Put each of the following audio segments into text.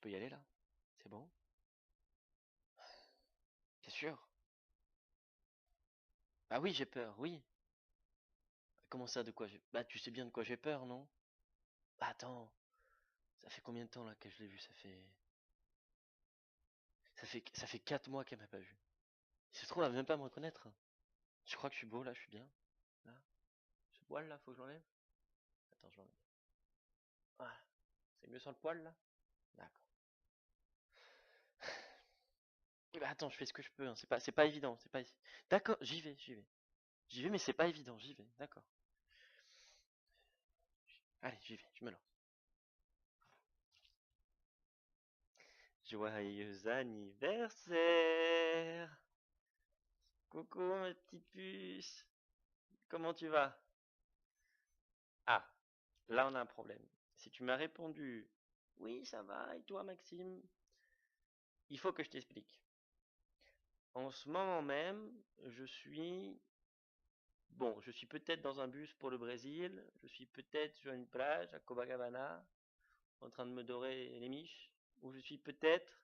peux y aller là? C'est bon? T'es sûr? Ah oui, j'ai peur, oui. Comment ça, de quoi j'ai... Bah, tu sais bien de quoi j'ai peur, non? Bah, attends, ça fait combien de temps là que je l'ai vu? Ça fait 4 mois qu'elle m'a pas vu. Si ça se trouve, elle va même pas me reconnaître, hein. Je crois que je suis beau là, je suis bien. Là, ce poil là, faut que je l'enlève. Attends, je l'enlève. Voilà. C'est mieux sans le poil là? D'accord. Oui, bah attends, je fais ce que je peux, hein. C'est pas évident, c'est pas. D'accord, j'y vais, j'y vais. J'y vais, mais c'est pas évident, j'y vais. D'accord. Allez, j'y vais, je me lance. Joyeux anniversaire! Coucou ma petite puce! Comment tu vas? Ah, là on a un problème. Si tu m'as répondu oui, ça va, et toi Maxime? Il faut que je t'explique. En ce moment même, je suis... Bon, je suis peut-être dans un bus pour le Brésil, je suis peut-être sur une plage à Copacabana, en train de me dorer les miches, ou je suis peut-être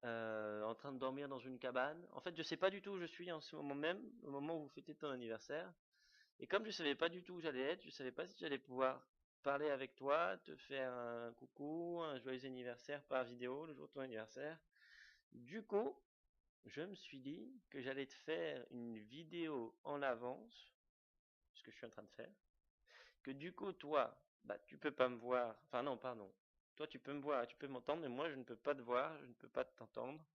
en train de dormir dans une cabane. En fait, je sais pas du tout où je suis en ce moment même, au moment où vous fêtez ton anniversaire. Et comme je savais pas du tout où j'allais être, je savais pas si j'allais pouvoir parler avec toi, te faire un coucou, un joyeux anniversaire par vidéo le jour de ton anniversaire. Du coup, je me suis dit que j'allais te faire une vidéo en avance, ce que je suis en train de faire. Que du coup, toi, bah, tu peux pas me voir. Enfin, non, pardon. Toi, tu peux me voir, tu peux m'entendre, mais moi, je ne peux pas te voir, je ne peux pas t'entendre.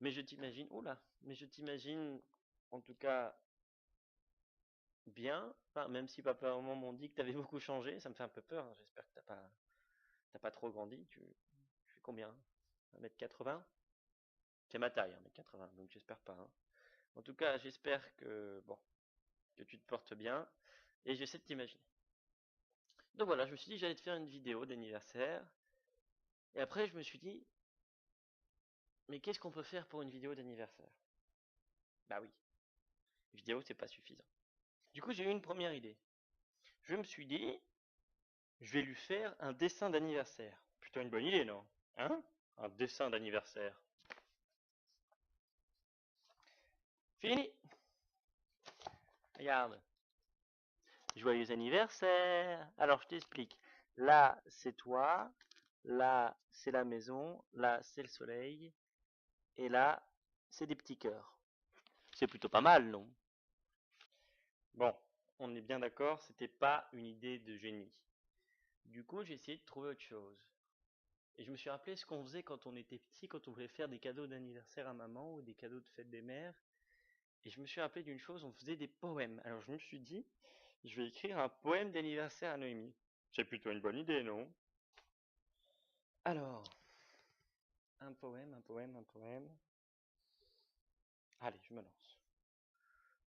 Mais je t'imagine, oula, mais je t'imagine, en tout cas, bien. Enfin, même si papa et maman m'ont dit que t'avais beaucoup changé, ça me fait un peu peur, hein. J'espère que t'as pas trop grandi. Tu fais combien? 1m80? C'est ma taille, 1m80, donc j'espère pas, hein. En tout cas, j'espère que, bon, que tu te portes bien. Et j'essaie de t'imaginer. Donc voilà, je me suis dit que j'allais te faire une vidéo d'anniversaire. Et après, je me suis dit, mais qu'est-ce qu'on peut faire pour une vidéo d'anniversaire? Bah oui, vidéo, c'est pas suffisant. Du coup, j'ai eu une première idée. Je me suis dit, je vais lui faire un dessin d'anniversaire. Plutôt une bonne idée, non? Hein? Un dessin d'anniversaire. Fini! Regarde. Joyeux anniversaire! Alors, je t'explique. Là, c'est toi. Là, c'est la maison. Là, c'est le soleil. Et là, c'est des petits cœurs. C'est plutôt pas mal, non? Bon, on est bien d'accord, c'était pas une idée de génie. Du coup, j'ai essayé de trouver autre chose. Et je me suis rappelé ce qu'on faisait quand on était petit, quand on voulait faire des cadeaux d'anniversaire à maman ou des cadeaux de fête des mères. Et je me suis rappelé d'une chose, on faisait des poèmes. Alors je me suis dit, je vais écrire un poème d'anniversaire à Noémie. C'est plutôt une bonne idée, non? Alors, un poème, un poème, un poème. Allez, je me lance.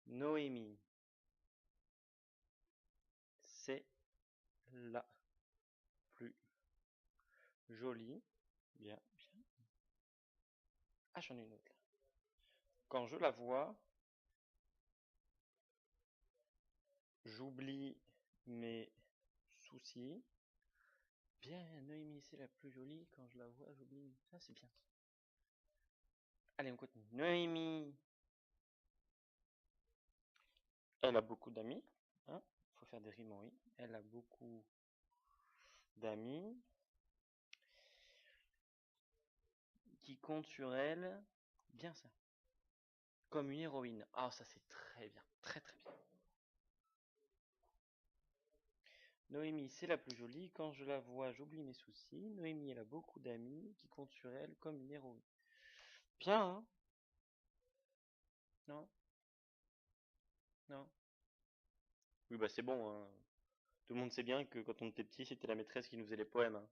Noémie, c'est la plus jolie. Bien, bien. Ah, j'en ai une autre là. Quand je la vois, j'oublie mes soucis. Bien, Noémie, c'est la plus jolie. Quand je la vois, j'oublie. Ça, c'est bien. Allez, on continue. Noémie, elle a beaucoup d'amis. Hein? Faut faire des rimes, oui. Elle a beaucoup d'amis qui comptent sur elle. Bien ça. Comme une héroïne. Ah, ça c'est très bien. Très très bien. Noémie, c'est la plus jolie. Quand je la vois, j'oublie mes soucis. Noémie, elle a beaucoup d'amis qui comptent sur elle comme une héroïne. Bien, hein? Non? Non? Oui, bah c'est bon, hein. Tout le monde sait bien que quand on était petit, c'était la maîtresse qui nous faisait les poèmes, hein.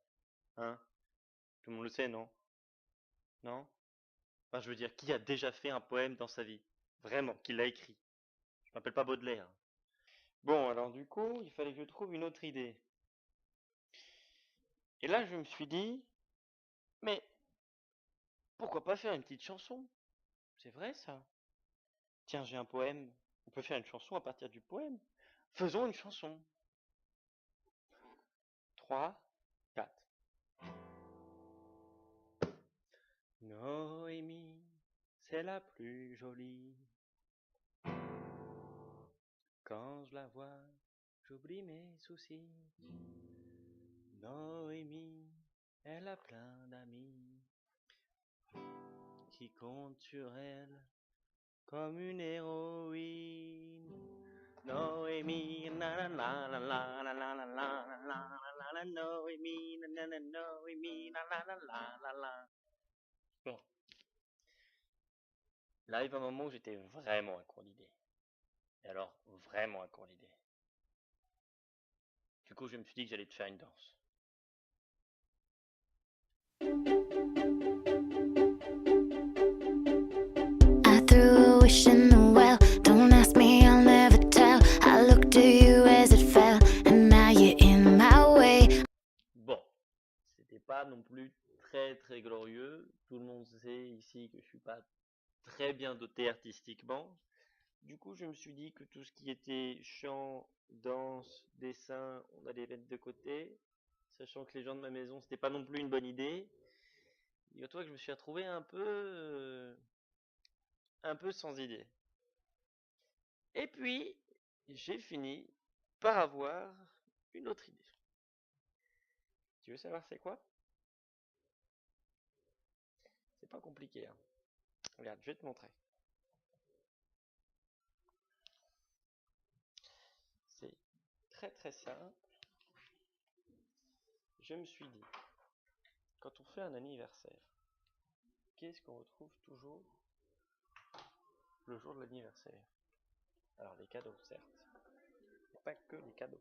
Hein? Tout le monde le sait, non? Non? Enfin, je veux dire, qui a déjà fait un poème dans sa vie? Vraiment, qui l'a écrit? Je m'appelle pas Baudelaire. Bon, alors du coup, il fallait que je trouve une autre idée. Et là, je me suis dit, mais pourquoi pas faire une petite chanson? C'est vrai ça. Tiens, j'ai un poème. On peut faire une chanson à partir du poème. Faisons une chanson. 3, 4. Noémie, c'est la plus jolie. Quand je la vois, j'oublie mes soucis. Noémie, elle a plein d'amis qui comptent sur elle comme une héroïne. Noémie, na na na na na na na na na na Noémie, na na Noémie, na na na na. Bon, là arrive un moment où j'étais vraiment à court d'idées. Et alors, vraiment à court d'idées. Du coup, je me suis dit que j'allais te faire une danse. I threw a wish in the well. Don't ask me, I'll never tell. I looked at you as it fell, and now you're in my way. Bon, c'était pas non plus très glorieux. Tout le monde sait ici que je suis pas très bien doté artistiquement. Du coup, je me suis dit que tout ce qui était chant, danse, dessin, on allait mettre de côté, sachant que les gens de ma maison, c'était pas non plus une bonne idée. Dis-toi que je me suis retrouvé un peu sans idée. Et puis, j'ai fini par avoir une autre idée. Tu veux savoir c'est quoi? C'est pas compliqué, hein. Regarde, je vais te montrer. C'est très simple. Je me suis dit, quand on fait un anniversaire, qu'est-ce qu'on retrouve toujours le jour de l'anniversaire? Alors les cadeaux, certes, mais pas que les cadeaux.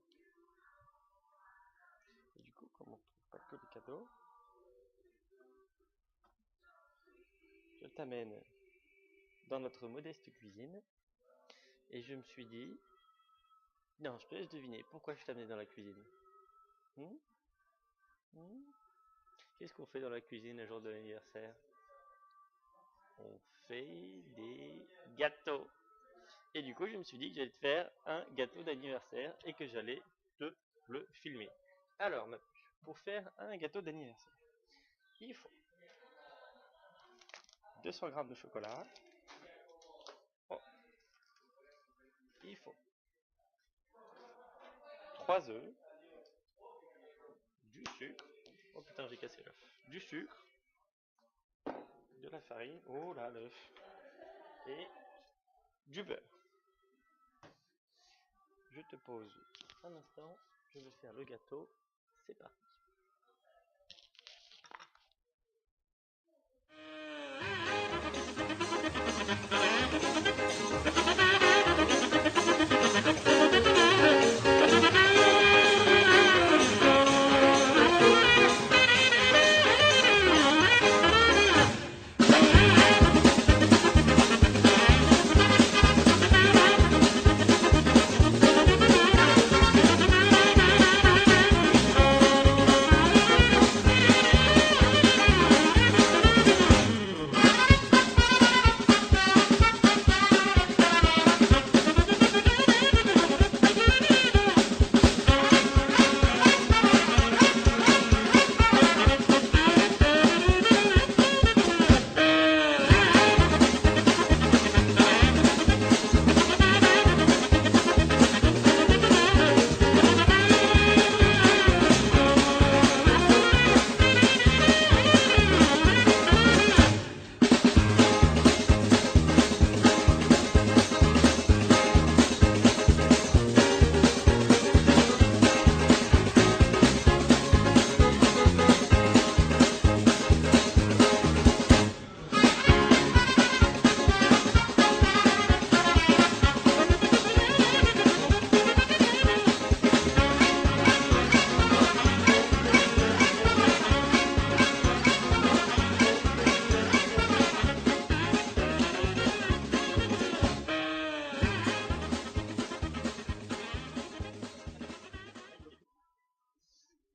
Et du coup, comme on trouve pas que les cadeaux, je t'amène dans notre modeste cuisine. Et je me suis dit, non, je te laisse deviner pourquoi je t'amène dans la cuisine. Qu'est-ce qu'on fait dans la cuisine le jour de l'anniversaire? On fait des gâteaux. Et du coup, je me suis dit que j'allais te faire un gâteau d'anniversaire et que j'allais te le filmer. Alors, ma puce, pour faire un gâteau d'anniversaire, il faut 200 g de chocolat. Oh, il faut 3 œufs, du sucre. Oh putain, j'ai cassé l'œuf. Du sucre, de la farine. Oh là, l'œuf. Et du beurre. Je te pose un instant. Je vais faire le gâteau. C'est parti.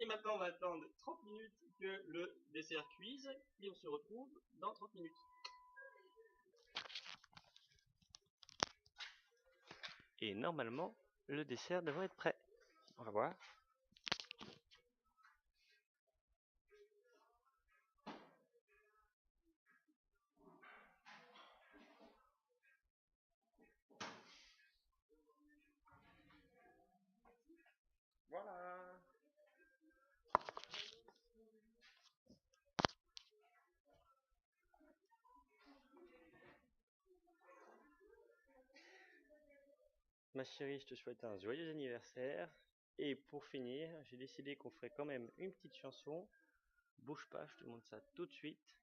Et maintenant, on va attendre 30 minutes que le dessert cuise et on se retrouve dans 30 minutes. Et normalement, le dessert devrait être prêt. On va voir. Voilà. Ma chérie, je te souhaite un joyeux anniversaire. Et pour finir, j'ai décidé qu'on ferait quand même une petite chanson. Bouge pas, je te montre ça tout de suite.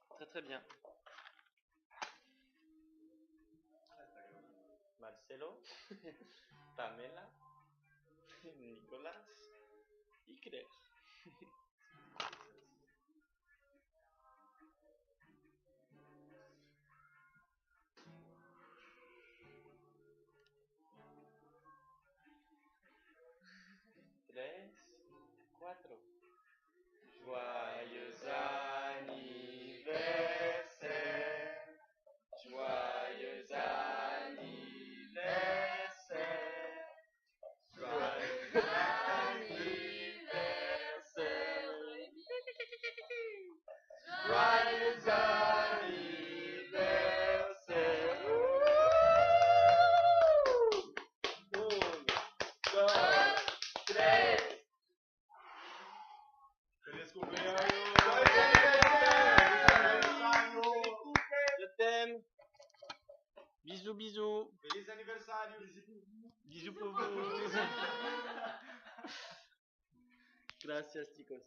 Très très bien. Marcelo, Pamela, Nicolas y Claire. Tres, cuatro. Joyeux anniversaire. Joyeux anniversaire. Joyeux anniversaire. Joyeux anniversaire. Un, dos, tres. Feliz cumpleaños. Je t'aime. Bisous, bisous. Feliz aniversario. Bisous pour vous. Gracias, chicos.